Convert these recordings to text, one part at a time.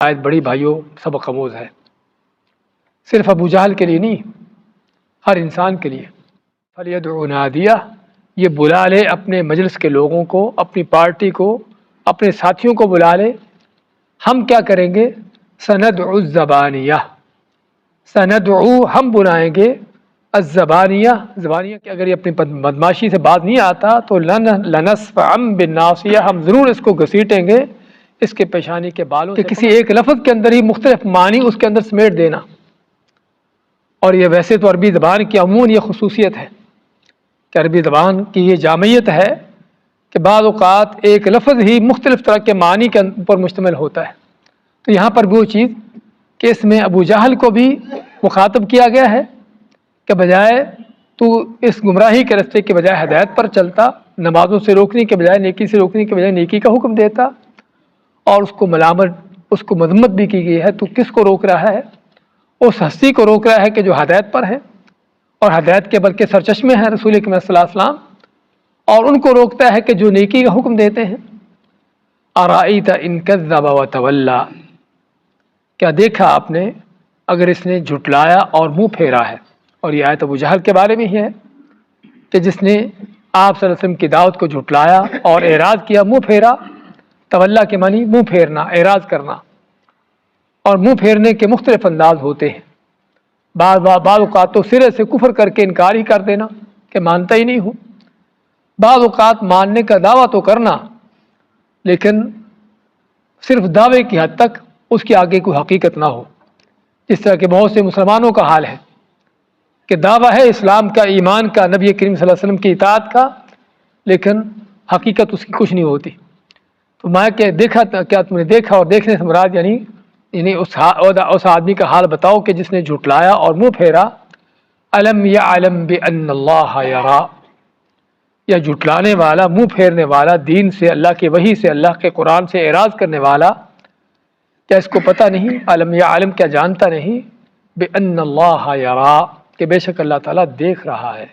آیت بڑی بھائیوں سبق آموز ہے، صرف ابو جہل کے لیے نہیں، ہر انسان کے لیے۔ فَلْيَدْعُ نَادِيَهْ، یہ بلا لے اپنے مجلس کے لوگوں کو، اپنی پارٹی کو، اپنے ساتھیوں کو بلا لے۔ ہم کیا کریں گے؟ سَنَدْعُ الزَّبَانِيَةَ، سَنَدْعُ ہم بلائیں گے، الزبانیہ زبانیہ کہ اگر یہ اپنی بدماشی سے بات نہیں آتا تو لنسفعن بالناصیہ، ہم ضرور اس کو گھسیٹیں گے اس کے پیشانی کے بالوں سے۔ کہ کسی ایک لفظ کے اندر ہی مختلف معنی اس کے اندر سمیٹ دینا، اور یہ ویسے تو عربی زبان کی عموماً یہ خصوصیت ہے کہ عربی زبان کی یہ جامعیت ہے کہ بعض اوقات ایک لفظ ہی مختلف طرح کے معنی کے اوپر مشتمل ہوتا ہے۔ تو یہاں پر بھی وہ چیز کہ اس میں ابو جہل کو بھی مخاطب کیا گیا ہے کہ بجائے تو اس گمراہی کے راستے کے بجائے ہدایت پر چلتا، نمازوں سے روکنے کے بجائے نیکی سے روکنے کے بجائے نیکی کا حکم دیتا، اور اس کو ملامت، اس کو مذمت بھی کی گئی ہے۔ تو کس کو روک رہا ہے؟ اس ہستی کو روک رہا ہے کہ جو ہدایت پر ہے، اور ہدایت کے بلکہ سرچشمے ہیں رسول اکرم صلی اللہ علیہ وسلم، اور ان کو روکتا ہے کہ جو نیکی کا حکم دیتے ہیں۔ ارائیت ان کذب وتولی، کیا دیکھا آپ نے اگر اس نے جھٹلایا اور منہ پھیرا ہے؟ اور یہ آیت ابو جہل کے بارے میں ہی ہے کہ جس نے آپ صلی اللہ علیہ وسلم کی دعوت کو جھٹلایا اور اعراض کیا، منہ پھیرا۔ تولا کے معنی منہ پھیرنا، اعراض کرنا، اور منہ پھیرنے کے مختلف انداز ہوتے ہیں۔ بعض اوقات تو سرے سے کفر کر کے انکار ہی کر دینا کہ مانتا ہی نہیں ہوں، بعض اوقات ماننے کا دعویٰ تو کرنا لیکن صرف دعوے کی حد تک، اس کی آگے کوئی حقیقت نہ ہو، جس طرح کہ بہت سے مسلمانوں کا حال ہے کہ دعویٰ ہے اسلام کا، ایمان کا، نبی کریم صلی اللہ علیہ وسلم کی اطاعت کا، لیکن حقیقت اس کی کچھ نہیں ہوتی۔ تو میں کہ دیکھا، کیا تم نے دیکھا؟ اور دیکھنے سے مراد یعنی اس آدمی کا حال بتاؤ کہ جس نے جھٹلایا اور منہ پھیرا۔ الم یعلم بان اللہ یرا، یا جھٹلانے والا، منہ پھیرنے والا، دین سے، اللہ کے وحی سے، اللہ کے قرآن سے اعراض کرنے والا، کیا اس کو پتہ نہیں؟ الم یعلم، کیا جانتا نہیں؟ بان اللہ یرا، کہ بے شک اللہ تعالیٰ دیکھ رہا ہے۔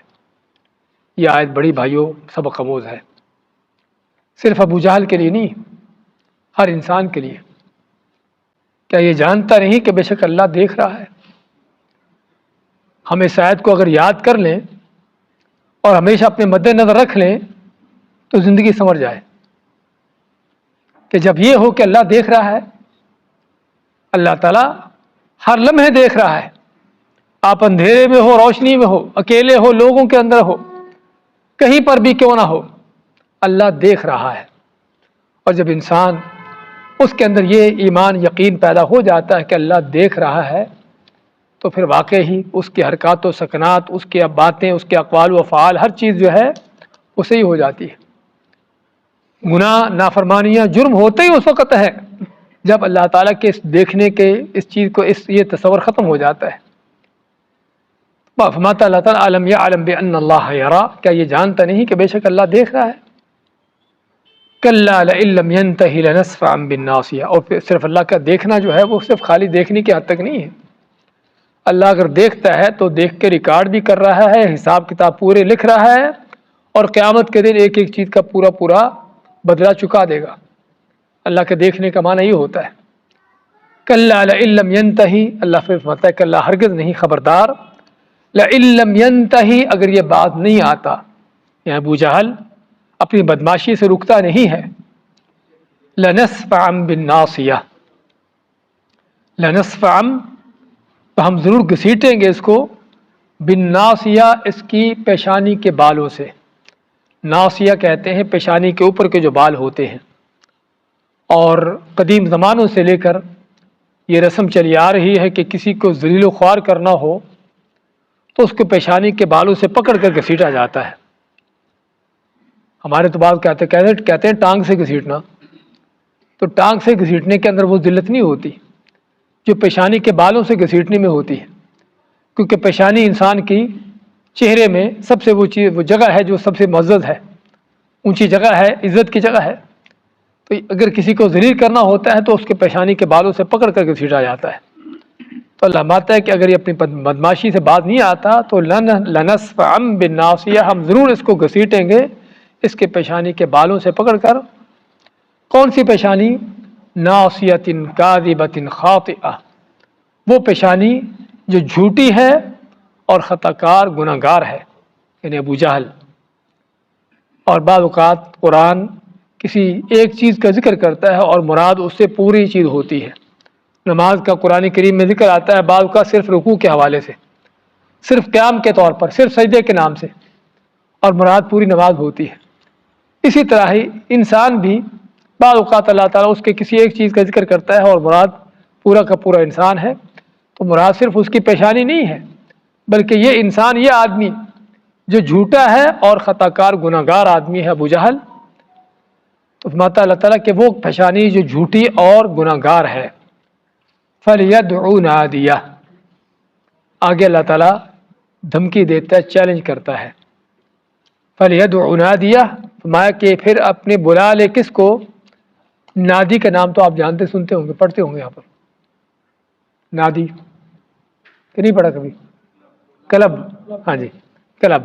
یہ آیت بڑی بھائیوں سبق آموز ہے، صرف ابو جہل کے لیے نہیں، ہر انسان کے لیے۔ کیا یہ جانتا نہیں کہ بے شک اللہ دیکھ رہا ہے؟ ہم اس آیت کو اگر یاد کر لیں اور ہمیشہ اپنے مد نظر رکھ لیں تو زندگی سنور جائے کہ جب یہ ہو کہ اللہ دیکھ رہا ہے، اللہ تعالیٰ ہر لمحے دیکھ رہا ہے، آپ اندھیرے میں ہو، روشنی میں ہو، اکیلے ہو، لوگوں کے اندر ہو، کہیں پر بھی کیوں نہ ہو، اللہ دیکھ رہا ہے۔ اور جب انسان اس کے اندر یہ ایمان، یقین پیدا ہو جاتا ہے کہ اللہ دیکھ رہا ہے، تو پھر واقعی ہی اس کی حرکات و سکنات، اس کی باتیں، اس کے اقوال و افعال، ہر چیز جو ہے وہ صحیح ہو جاتی ہے۔ گناہ، نافرمانیاں، جرم ہوتے ہی اس وقت ہے جب اللہ تعالیٰ کے اس دیکھنے کے، اس چیز کو، یہ تصور ختم ہو جاتا ہے۔ فرماتا اللہ تعالیٰ علم یعلم بان اللہ یرا، کیا یہ جانتا نہیں کہ بے شک اللہ دیکھ رہا ہے؟ کلا لئن لم ینتہ لنسفعا بالناصیہ، اور پھر صرف اللہ کا دیکھنا جو ہے وہ صرف خالی دیکھنے کی حد تک نہیں ہے۔ اللہ اگر دیکھتا ہے تو دیکھ کے ریکارڈ بھی کر رہا ہے، حساب کتاب پورے لکھ رہا ہے، اور قیامت کے دن ایک ایک چیز کا پورا پورا بدلہ چکا دے گا۔ اللہ کے دیکھنے کا معنی یہ ہوتا ہے۔ کلا لئن لم ینتہ، اللہ پھر فرماتا ہے کہ اللہ ہرگز نہیں، خبردار، لئن لم ینتہ، اگر یہ بات نہیں آتا، یعنی ابو جہل اپنی بدماشی سے رکتا نہیں ہے، لنسفعا بالناصیہ، لنسفعا، تو ہم ضرور گھسیٹیں گے اس کو، بالناصیہ، اس کی پیشانی کے بالوں سے۔ ناصیہ کہتے ہیں پیشانی کے اوپر کے جو بال ہوتے ہیں، اور قدیم زمانوں سے لے کر یہ رسم چلی آ رہی ہے کہ کسی کو ذلیل و خوار کرنا ہو تو اس کو پیشانی کے بالوں سے پکڑ کر گھسیٹا جاتا ہے۔ ہمارے تو بعض کہتے ہیں ٹانگ سے گھسیٹنا، تو ٹانگ سے گھسیٹنے کے اندر وہ ذلت نہیں ہوتی جو پیشانی کے بالوں سے گھسیٹنے میں ہوتی ہے، کیونکہ پیشانی انسان کی چہرے میں سب سے وہ جگہ ہے جو سب سے معزز ہے، اونچی جگہ ہے، عزت کی جگہ ہے۔ تو اگر کسی کو ذلیل کرنا ہوتا ہے تو اس کے پیشانی کے بالوں سے پکڑ کر گھسیٹا جاتا ہے۔ تو اللہ مانتا ہے کہ اگر یہ اپنی بدماشی سے باز نہیں آتا تو لنسفعا بالناصیہ، ہم ضرور اس کو گھسیٹیں گے اس کے پیشانی کے بالوں سے پکڑ کر۔ کون سی پیشانی؟ ناصیۃ کاذبۃ خاطئہ، وہ پیشانی جو جھوٹی ہے اور خطا کار گناہ گار ہے، یعنی ابو جہل۔ اور بعض اوقات قرآن کسی ایک چیز کا ذکر کرتا ہے اور مراد اس سے پوری چیز ہوتی ہے۔ نماز کا قرآن کریم میں ذکر آتا ہے بعض اوقات صرف رکوع کے حوالے سے، صرف قیام کے طور پر، صرف سجدے کے نام سے، اور مراد پوری نماز ہوتی ہے۔ اسی طرح ہی انسان بھی بعض اوقات اللہ تعالیٰ اس کے کسی ایک چیز کا ذکر کرتا ہے اور مراد پورا کا پورا انسان ہے، تو مراد صرف اس کی پیشانی نہیں ہے، بلکہ یہ انسان، یہ آدمی جو جھوٹا ہے اور خطا کار گناہ گار آدمی ہے ابو جہل، تو فرماتا اللہ تعالیٰ کہ وہ پیشانی جو جھوٹی اور گناہ گار ہے، فَلْيَدْعُ نَادِيَهْ، آگے اللہ تعالیٰ دھمکی دیتا ہے، چیلنج کرتا ہے۔ فَلْيَدْعُ نَادِيَهْ، فرمایا کہ پھر اپنے بلا لے کس کو؟ نادی کا نام تو آپ جانتے سنتے ہوں گے، پڑھتے ہوں گے یہاں پر، نادی کہ نہیں پڑھا کبھی؟ کلب، ہاں جی کلب،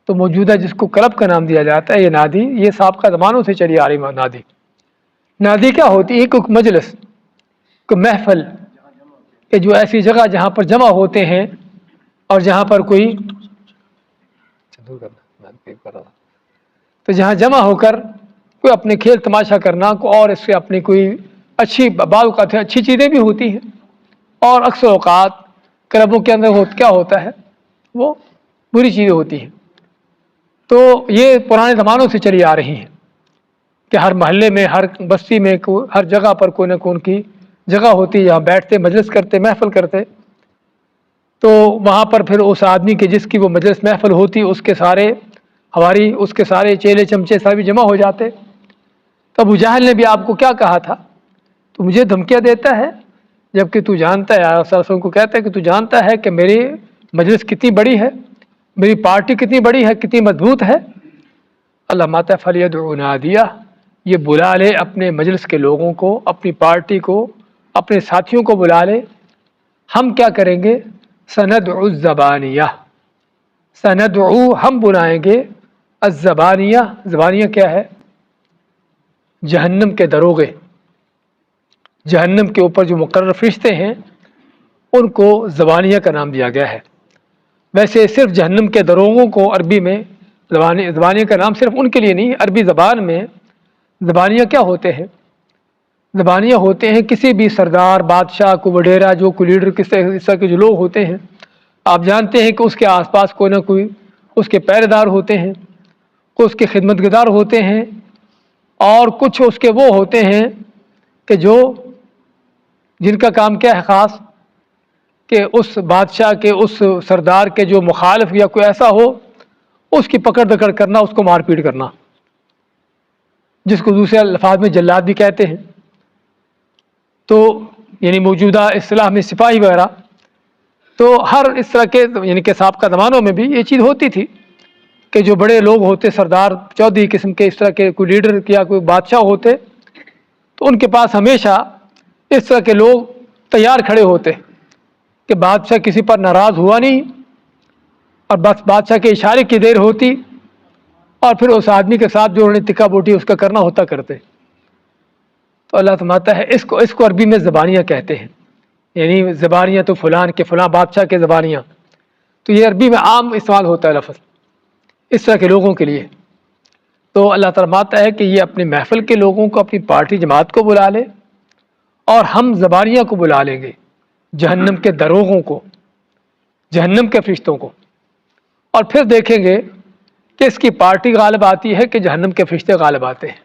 تو موجودہ جس کو کلب کا نام دیا جاتا ہے یہ نادی، یہ سابقہ زمانوں سے چلی آ رہی نادی۔ نادی کیا ہوتی ہے؟ کوئی مجلس، کوئی محفل، کہ جو ایسی جگہ جہاں پر جمع ہوتے ہیں اور جہاں پر کوئی تو جہاں جمع ہو کر کوئی اپنے کھیل تماشا کرنا اور اس سے اپنی کوئی اچھی، بعض اوقات اچھی چیزیں بھی ہوتی ہیں، اور اکثر اوقات کلبوں کے اندر کیا ہوتا ہے؟ وہ بری چیزیں ہوتی ہیں۔ تو یہ پرانے زمانوں سے چلی آ رہی ہیں کہ ہر محلے میں، ہر بستی میں، ہر جگہ پر کوئی نہ کوئی ان کی جگہ ہوتی ہے، یہاں بیٹھتے، مجلس کرتے، محفل کرتے۔ تو وہاں پر پھر اس آدمی کے جس کی وہ مجلس محفل ہوتی، اس کے سارے چیلے چمچے سبھی جمع ہو جاتے۔ تو ابو جہل نے بھی آپ کو کیا کہا تھا؟ تو مجھے دھمکیاں دیتا ہے، جبکہ تو جانتا ہے، صلی اللہ علیہ وسلم کو کہتا ہے کہ تو جانتا ہے کہ میری مجلس کتنی بڑی ہے، میری پارٹی کتنی بڑی ہے، کتنی مضبوط ہے۔ اللہ ماتا فَلْيَدْعُ نَادِيَهْ، یہ بلا لے اپنے مجلس کے لوگوں کو، اپنی پارٹی کو، اپنے ساتھیوں کو بلا لے۔ ہم کیا کریں گے؟ سَنَدْعُ الزَّبَانِيَةَ، سَنَدْعُ، ہم بلائیں گے، الزبانیہ، زبانیہ کیا ہے؟ جہنم کے دروغے، جہنم کے اوپر جو مقرر فرشتے ہیں ان کو زبانیہ کا نام دیا گیا ہے۔ ویسے صرف جہنم کے دروغوں کو عربی میں زبانیہ کا نام صرف ان کے لیے نہیں، عربی زبان میں زبانیہ کیا ہوتے ہیں؟ زبانیہ ہوتے ہیں کسی بھی سردار، بادشاہ، کو وڈیرا، جو کوئی لیڈر، کس طرح کے جو لوگ ہوتے ہیں، آپ جانتے ہیں کہ اس کے آس پاس کوئی نہ کوئی اس کے پہرے دار ہوتے ہیں، کوئی اس کے خدمت گزار ہوتے ہیں، اور کچھ اس کے وہ ہوتے ہیں کہ جن کا کام کیا ہے خاص، کہ اس بادشاہ کے، اس سردار کے جو مخالف یا کوئی ایسا ہو، اس کی پکڑ دکڑ کرنا، اس کو مار پیٹ کرنا، جس کو دوسرے الفاظ میں جلاد بھی کہتے ہیں۔ تو یعنی موجودہ اصطلاح میں سپاہی وغیرہ، تو ہر اس طرح کے، یعنی کہ سابقہ زمانوں میں بھی یہ چیز ہوتی تھی کہ جو بڑے لوگ ہوتے، سردار، چودھری قسم کے، اس طرح کے کوئی لیڈر یا کوئی بادشاہ ہوتے، تو ان کے پاس ہمیشہ اس طرح کے لوگ تیار کھڑے ہوتے کہ بادشاہ کسی پر ناراض ہوا نہیں، اور بس بادشاہ کے اشارے کی دیر ہوتی، اور پھر اس آدمی کے ساتھ جو انہوں نے تکا بوٹی اس کا کرنا ہوتا کرتے۔ تو اللہ فرماتا ہے اس کو عربی میں زبانیہ کہتے ہیں، یعنی زبانیہ تو فلان کے فلاں بادشاہ کے زبانیہ، تو یہ عربی میں عام استعمال ہوتا ہے لفظ اس طرح کے لوگوں کے لیے۔ تو اللہ تعالیٰ فرماتا ہے کہ یہ اپنے محفل کے لوگوں کو، اپنی پارٹی جماعت کو بلا لے، اور ہم زبانیہ کو بلا لیں گے، جہنم کے دروغوں کو، جہنم کے فرشتوں کو، اور پھر دیکھیں گے کہ اس کی پارٹی غالب آتی ہے کہ جہنم کے فرشتے غالب آتے ہیں۔